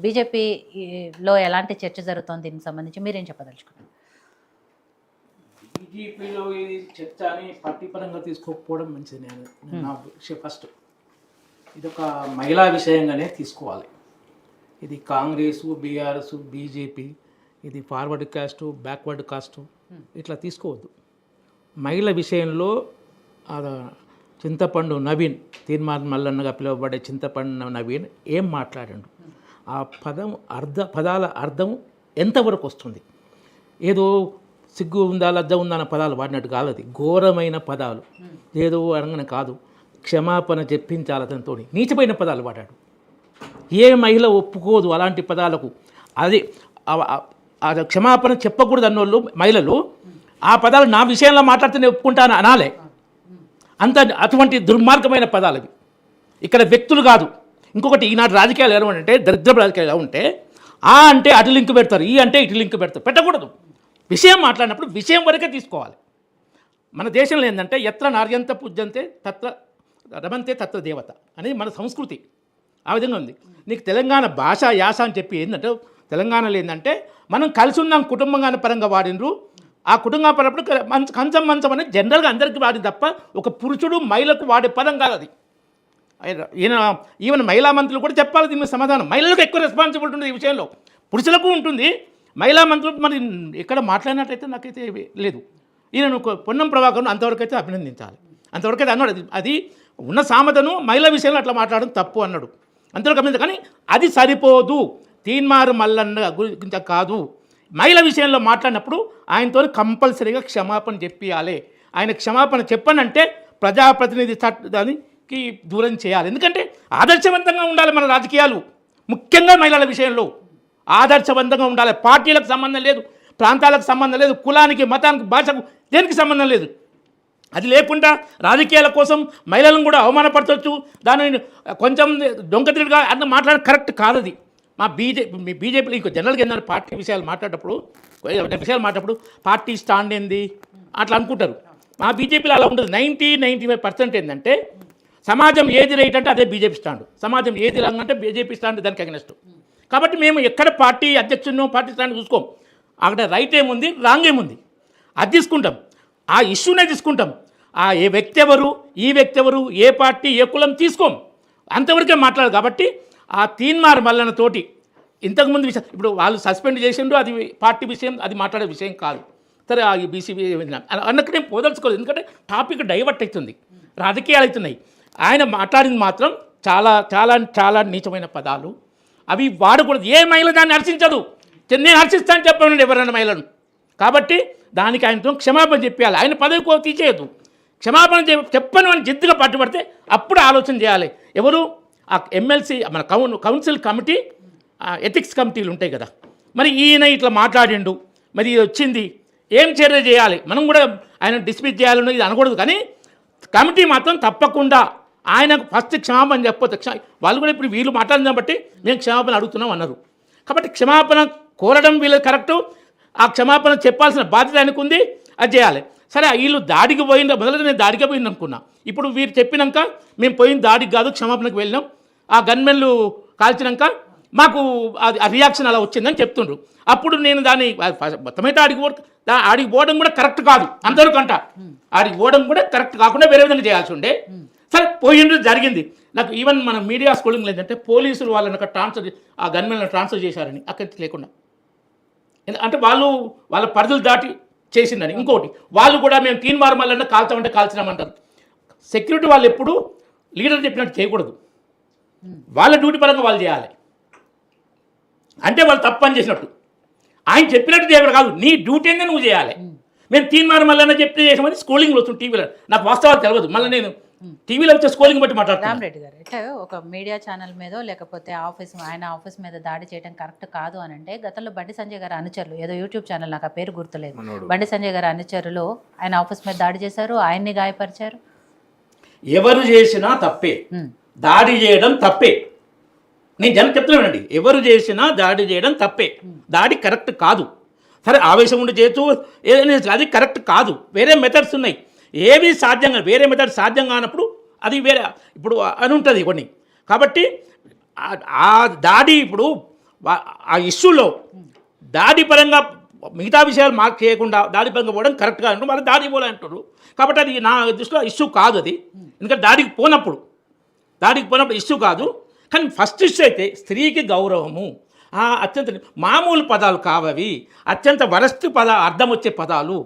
బీజేపీలో ఎలాంటి చర్చ జరుగుతోంది దీనికి సంబంధించి మీరేం చెప్పదలుచుకున్నారు? బీజేపీలో ఇది చర్చ అని పార్టీ పరంగా తీసుకోకపోవడం మంచిది. నేను నా ఫస్ట్ ఇది ఒక మహిళా విషయంగానే తీసుకోవాలి. ఇది కాంగ్రెస్, బీఆర్ఎస్, బీజేపీ, ఇది ఫార్వర్డ్ కాస్ట్, బ్యాక్వర్డ్ కాస్ట్ ఇట్లా తీసుకోవద్దు. మహిళల విషయంలో చింతపండు నవీన్, తీర్మాన్ మల్లన్నగా పిలువబడే చింతపండు నవీన్ ఏం మాట్లాడాడు? ఆ పదాల అర్థం ఎంతవరకు వస్తుంది? ఏదో సిగ్గు ఉందా లజ్జ ఉందా అన్న పదాలు వాడినట్టు కాదు. అది ఘోరమైన పదాలు. ఏదో అనగానే కాదు, క్షమాపణ చెప్పించాలి అతనితో. నీచమైన పదాలు వాడాడు. ఏ మహిళ ఒప్పుకోదు అలాంటి పదాలకు. అది క్షమాపణ చెప్పకూడదు అన్నోళ్ళు మహిళలు ఆ పదాలు నా విషయంలో మాట్లాడితేనే ఒప్పుకుంటాను అనాలే. అటువంటి దుర్మార్గమైన పదాలు అవి. ఇక్కడ వ్యక్తులు కాదు. ఇంకొకటి, ఈనాటి రాజకీయాలు ఎలా అంటే దరిద్రపు రాజకీయాలు ఎలా ఉంటే ఆ అంటే అటు లింక్ పెడతారు, ఈ అంటే ఇటు లింక్ పెడతారు. పెట్టకూడదు. విషయం మాట్లాడినప్పుడు విషయం వరకే తీసుకోవాలి. మన దేశంలో ఏంటంటే ఎత్ర నార్యంత పూజ్యంతే తత్ర రమంతే తత్ర దేవత అనేది మన సంస్కృతి. ఆ విధంగా ఉంది. నీకు తెలంగాణ భాష యాస అని చెప్పి ఏంటంటే తెలంగాణలో ఏంటంటే మనం కలిసి ఉన్నాం కుటుంబంగా పరంగా వాడినరు. ఆ కుటుంబ పరప్పుడు కంచం మంచం అనేది జనరల్గా అందరికీ వాడింది తప్ప ఒక పురుషుడు మహిళకు వాడే పదం కాదు అది. ఈవెన్ మహిళా మంత్రులు కూడా చెప్పాలి దీని సమాధానం. మహిళలకు ఎక్కువ రెస్పాన్సిబిలిటీ ఉంటుంది ఈ విషయంలో, పురుషులకు ఉంటుంది. మహిళా మంత్రులు మరి ఎక్కడ మాట్లాడినట్టయితే నాకైతే లేదు. ఈయన పొన్నం ప్రభాకర్ను అంతవరకు అయితే అభినందించాలి. అంతవరకు అయితే అన్నాడు. అది ఉన్న సామెతను మహిళా విషయంలో అట్లా మాట్లాడడం తప్పు అన్నాడు. అంతవరకు అభినందించాలి. కానీ అది సరిపోదు. తీన్మార్ మల్లన్న గురించి కాదు, మహిళ విషయంలో మాట్లాడినప్పుడు ఆయనతో కంపల్సరీగా క్షమాపణ చెప్పియాలి. ఆయన క్షమాపణ చెప్పనంటే ప్రజాప్రతినిధి దానికి దూరం చేయాలి. ఎందుకంటే ఆదర్శవంతంగా ఉండాలి మన రాజకీయాలు, ముఖ్యంగా మహిళల విషయంలో ఆదర్శవంతంగా ఉండాలి. పార్టీలకు సంబంధం లేదు, ప్రాంతాలకు సంబంధం లేదు, కులానికి, మతానికి, భాషకు దేనికి సంబంధం లేదు. అది లేకుండా రాజకీయాల కోసం మహిళలను కూడా అవమానపరచవచ్చు, దానిని కొంచెం దొంగతిరిగా అంత మాట్లాడడం కరెక్ట్ కాదు. అది మా బీజేపీలో ఇంకో జనరల్గా ఏంటంటే పార్టీ విషయాలు మాట్లాడేటప్పుడు పార్టీ స్టాండ్ ఏంది అట్లా అనుకుంటారు. మా బీజేపీలో అలా ఉంటుంది. 90-95% ఏంటంటే సమాజం ఏది రైట్ అంటే అదే బీజేపీ స్టాండ్, సమాజం ఏది రాంగ్ అంటే బీజేపీ స్టాండ్ దానికి అగెనెస్ట్. కాబట్టి మేము ఎక్కడ పార్టీ అధ్యక్షుడినో పార్టీ స్టాండ్ చూసుకోం. అక్కడ రైట్ ఏముంది, రాంగ్ ఏముంది అది తీసుకుంటాం. ఆ ఇష్యూనే తీసుకుంటాం. ఏ వ్యక్తి ఎవరు, ఈ వ్యక్తి ఎవరు, ఏ పార్టీ, ఏ కులం తీసుకోం, అంతవరకే మాట్లాడదు. కాబట్టి ఆ తీన్మార్ మల్లన్నతోటి ఇంతకుముందు విషయం ఇప్పుడు వాళ్ళు సస్పెండ్ చేసిండ్రు, అది పార్టీ విషయం, అది మాట్లాడే విషయం కాదు. సరే ఆ బీసీబీ అన్నట్టు నేను పోదలుచుకోలేదు. ఎందుకంటే టాపిక్ డైవర్ట్ అవుతుంది, రాజకీయాలు అవుతున్నాయి. ఆయన మాట్లాడింది మాత్రం చాలా చాలా చాలా నీచమైన పదాలు. అవి వాడకూడదు. ఏ మహిళ దాన్ని హర్షించదు. నేను హర్షిస్తాను చెప్పాను ఎవరైనా మహిళను. కాబట్టి దానికి ఆయనతో క్షమాపణ చెప్పాలి. ఆయన పదవి తీసేయద్దు. క్షమాపణ చెప్పను అని జిద్దుగా పట్టుబడితే అప్పుడు ఆలోచన చేయాలి. ఎవరు ఆ ఎమ్మెల్సీ మన కౌన్సిల్ కమిటీ, ఎథిక్స్ కమిటీలు ఉంటాయి కదా, మరి ఈయన ఇట్లా మాట్లాడిండు, మరి ఇది వచ్చింది, ఏం చర్య చేయాలి? మనం కూడా ఆయన డిస్మిస్ చేయాలని ఇది అనకూడదు. కానీ కమిటీ మాత్రం తప్పకుండా ఆయనకు ఫస్ట్ క్షమాపణ చెప్పొద్దు. వాళ్ళు కూడా ఇప్పుడు వీళ్ళు మాట్లాడిన బట్టి మేము క్షమాపణ అడుగుతున్నాం అన్నారు. కాబట్టి క్షమాపణ కోరడం వీళ్ళకి కరెక్టు. ఆ క్షమాపణ చెప్పాల్సిన బాధ్యత ఆయనకు ఉంది, అది చేయాలి. సరే వీళ్ళు దాడికి పోయిన మొదలుగా నేను దాడికి పోయింది అనుకున్నా. ఇప్పుడు వీరు చెప్పినాక మేము పోయిన దాడికి కాదు క్షమాపణకు వెళ్ళినాం, ఆ గన్మెన్లు కాల్చినాక మాకు ఆ రియాక్షన్ అలా వచ్చిందని చెప్తుండ్రు. అప్పుడు నేను దాన్ని మొత్తమైతే ఆడికి పోవడం కూడా కరెక్ట్ కాదు. అంతవరకంట ఆడికి పోవడం కూడా కరెక్ట్ కాకుండా వేరే విధంగా చేయాల్సి ఉండే. సరే పోయిండ్రు, జరిగింది. నాకు ఈవెన్ మన మీడియా స్కూలింగ్ లేదంటే పోలీసులు వాళ్ళని ట్రాన్స్ఫర్, ఆ గన్మెన్లను ట్రాన్స్ఫర్ చేశారని అక్కడికి లేకుండా, అంటే వాళ్ళ పరిధులు దాటి చేసిందని. ఇంకోటి, వాళ్ళు కూడా మేము తీన్మార్ మల్లన్న కాల్చామంటే కాల్చినామంటారు. సెక్యూరిటీ వాళ్ళు ఎప్పుడు లీడర్ చెప్పినట్టు చేయకూడదు. వాళ్ళ డ్యూటీ పరంగా వాళ్ళు చేయాలి. అంటే వాళ్ళు తప్పని చేసినట్టు. ఆయన చెప్పినట్టు చేయడం కాదు, నీ డ్యూటీ ఏందో నువ్వు చేయాలి. మేము తీన్మార్ మల్లన్న చెప్తే చేసామని స్కూలింగ్లో వస్తుంది టీవీలో. నాకు వాస్తవాలు తెలియదు, మళ్ళీ నేను టీవీలో వచ్చే స్కూలింగ్ బట్టి మాట్లాడుతాను. రామరెడ్డి గారు, అంటే ఒక మీడియా ఛానల్ మీదో లేకపోతే ఆయన ఆఫీస్ మీద దాడి చేయడం కరెక్ట్ కాదు అని అంటే, గతంలో బండి సంజయ్ గారు అనుచరులు, ఏదో యూట్యూబ్ ఛానల్ నాకు ఆ పేరు గుర్తులేదు, బండి సంజయ్ గారు అనుచరులు ఆయన ఆఫీస్ మీద దాడి చేశారు, ఆయన్ని గాయపరిచారు. ఎవరు చేసినా తప్పే, దాడి చేయడం తప్పే. నేను జనం చెప్తున్నానండి, ఎవరు చేసినా దాడి చేయడం తప్పే, దాడి కరెక్ట్ కాదు. సరే ఆవేశం ఉండి చేయొచ్చు, ఏదైనా అది కరెక్ట్ కాదు. వేరే మెథడ్స్ ఉన్నాయి, ఏవి సాధ్యంగా వేరే మెథడ్ సాధ్యం కానప్పుడు అది వేరే ఇప్పుడు అని ఉంటుంది కొన్ని. కాబట్టి ఆ దాడి ఇప్పుడు ఆ ఇష్యూలో దాడి పరంగా మిగతా విషయాలు మార్క్ చేయకుండా దాడి పరంగా పోవడం కరెక్ట్గా అంటారు, వాళ్ళు దాడి పోలే అంటారు. కాబట్టి అది నా దృష్టిలో ఇష్యూ కాదు అది. ఎందుకంటే దాడికి పోనప్పుడు ఇష్యూ కాదు. కానీ ఫస్ట్ ఇష్యూ అయితే స్త్రీకి గౌరవము, అత్యంత మామూలు పదాలు కావవి, అత్యంత వరస్ట్ అర్థం వచ్చే పదాలు,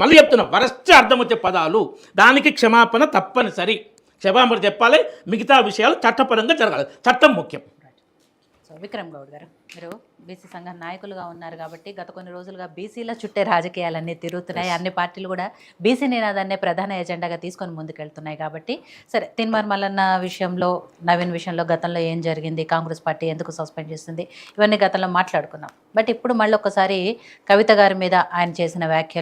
మళ్ళీ చెప్తున్నా, వరస్ట్ అర్థం వచ్చే పదాలు, దానికి క్షమాపణ తప్పనిసరి. క్షమాపణ చెప్పాలి, మిగతా విషయాలు చట్టపరంగా జరగాలి, చట్టం ముఖ్యం. సో విక్రమ్ గౌడ్ గారు, మీరు బీసీ సంఘ నాయకులుగా ఉన్నారు కాబట్టి గత కొన్ని రోజులుగా బీసీల చుట్టే రాజకీయాలన్నీ తిరుగుతున్నాయి. అన్ని పార్టీలు కూడా బీసీ నినాదాన్నే ప్రధాన ఎజెండాగా తీసుకొని ముందుకెళ్తున్నాయి. కాబట్టి సరే, తిన్మార్ మల్లన్న విషయంలో, నవీన్ విషయంలో గతంలో ఏం జరిగింది, కాంగ్రెస్ పార్టీ ఎందుకు సస్పెండ్ చేస్తుంది, ఇవన్నీ గతంలో మాట్లాడుకున్నాం. బట్ ఇప్పుడు మళ్ళీ ఒకసారి కవిత గారి మీద ఆయన చేసిన వ్యాఖ్యలు